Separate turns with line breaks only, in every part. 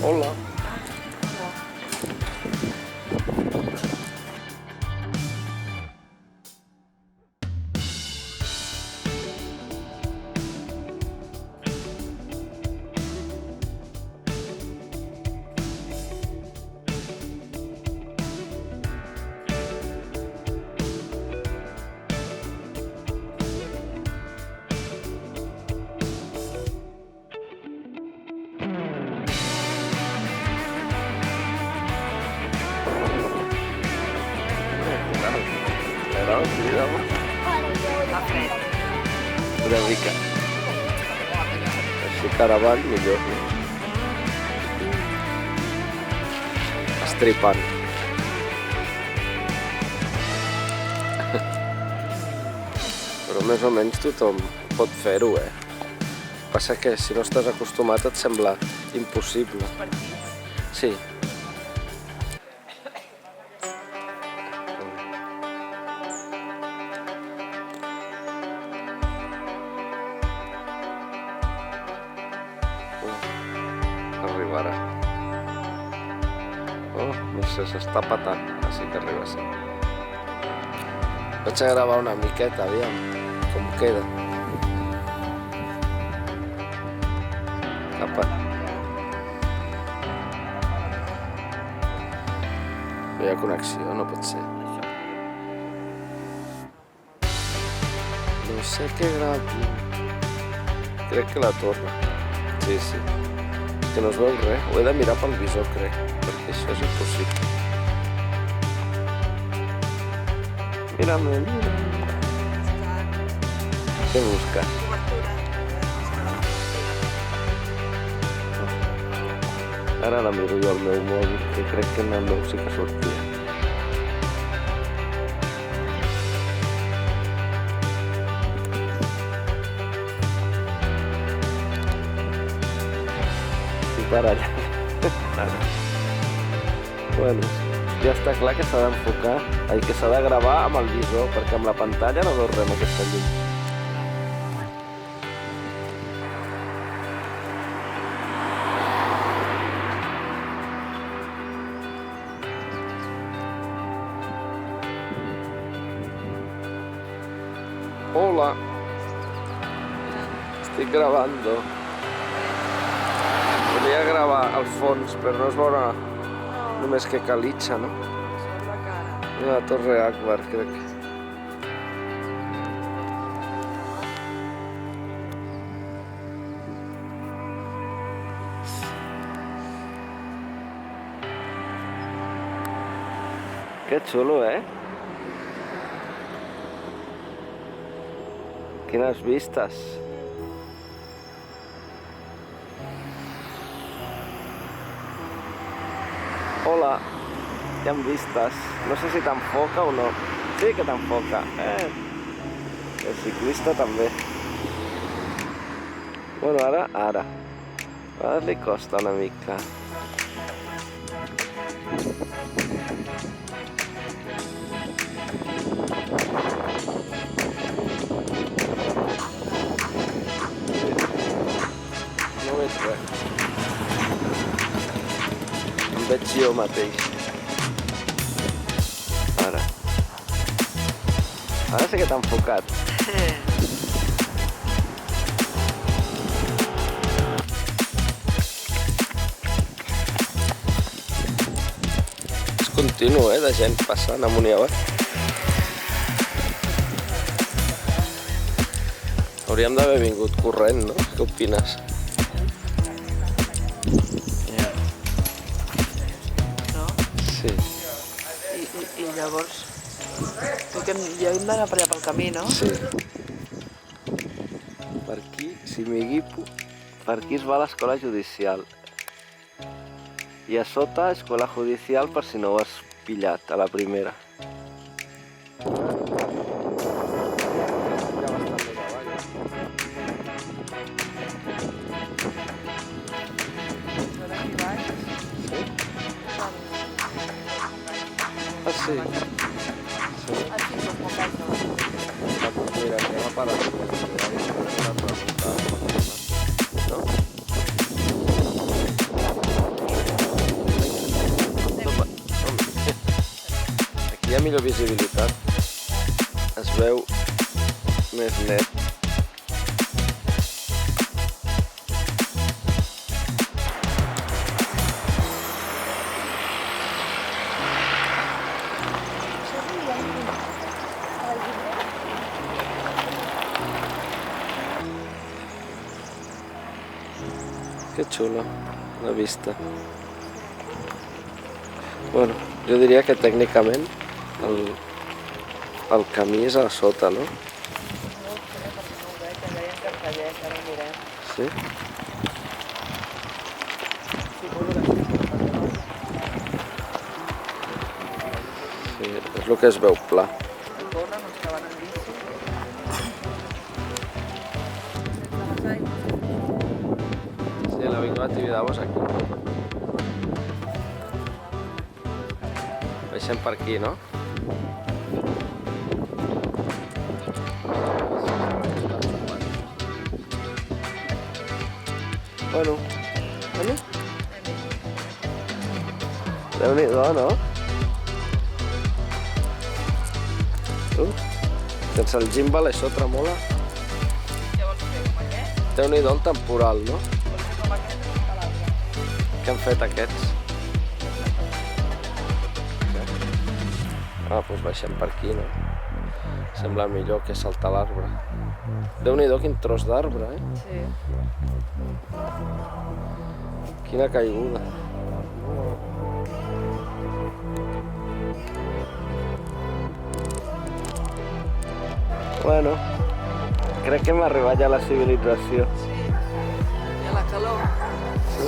Hola. Però, cuidado. Una mica. Així cara avall, millor. Estripant. Però més o menys tothom pot fer-ho, Passa que si no estàs acostumat et sembla impossible. Sí. Arribarà. Oh, no sé, s'està patant. Així que arriba a ser. Vaig a gravar una miqueta, aviam com queda. Capa. No hi ha connexió, no pot ser. No sé què gravi. Crec que la torna. Sí. Que no es veu res. Ho he de mirar pel visor, crec, perquè això és impossible. Mira-me. Què busques? Ara la miro jo al meu mòbil, que crec que en el meu sí que sortia. Per allà. Bueno, ja està clar que s'ha d'enfocar, que s'ha de gravar amb el visor, perquè amb la pantalla no veus res amb aquesta llum. Hola. Estic gravando. Volia gravar al fons, però no es veurà només que calitxa, no? La Torre Akbar, crec. Que xulo, Quines vistes. Hola, hi ha vistes. No sé si t'enfoca o no. Sí que t'enfoca. El ciclista també. Bueno, ara. Ara li costa una mica. No veig res. Veig jo mateix. Ara sí que t'ha enfocat. És continu, de gent passant amunt i avall. Hauríem d'haver vingut corrent, no? Què opines? Sí.
I llavors, ja hem d'anar per allà pel camí, no?
Sí. Per aquí, si m'hi guipo, per aquí es va a l'escola judicial. I a sota, escola judicial, per si no ho has pillat a la primera. Ah, sí. Mira, anem a parar. No? millor visibilitat. Es veu més net. Que xula la vista. Bueno, jo diria que tècnicament el camí és a sota, no? Sí? Sí, és el que es veu pla. Sí, l'avinguda Tibidabo és aquí. Baixem per aquí, no? Bueno. Déu-n'hi-do, no? Sense el gimbal això tremola. Déu-n'hi-do el temporal, no? Què han fet aquests? Doncs baixem per aquí, no? Sembla millor que saltar l'arbre. Déu-n'hi-do quin tros d'arbre, eh?
Sí.
Quina caiguda. Bueno, crec que hem arribat ja a la civilització.
Sí. I a la calor.
Sí?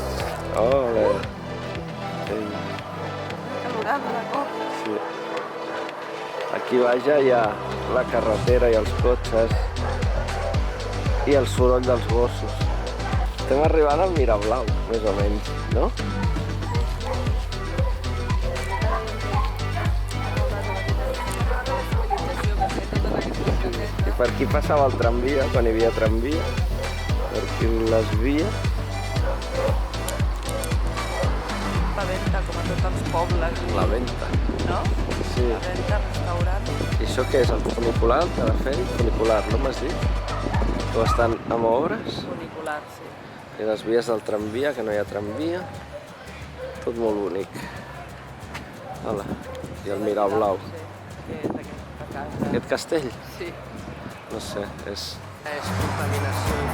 Ole. Sí.
Calorada la cop.
Sí. Aquí baix ja hi ha la carretera i els cotxes i el soroll dels gossos. Estem arribant al Mirablau, més o menys, no? I per aquí passava el tramvia, quan hi havia tramvia. Per aquí les vies.
La venta, com a tots els pobles.
La venta.
No?
Sí.
La venta, restaurant.
I això què és? El funicular, el telefèric? Funicular, no m'has dit? O estan amb obres?
Funicular, sí.
I les vies del tramvia, que no hi ha tramvia. Tot molt bonic. Hola. I el Mirablau.
Sí, que és aquesta casa.
Aquest castell?
Sí.
No sé, és...
És contaminació.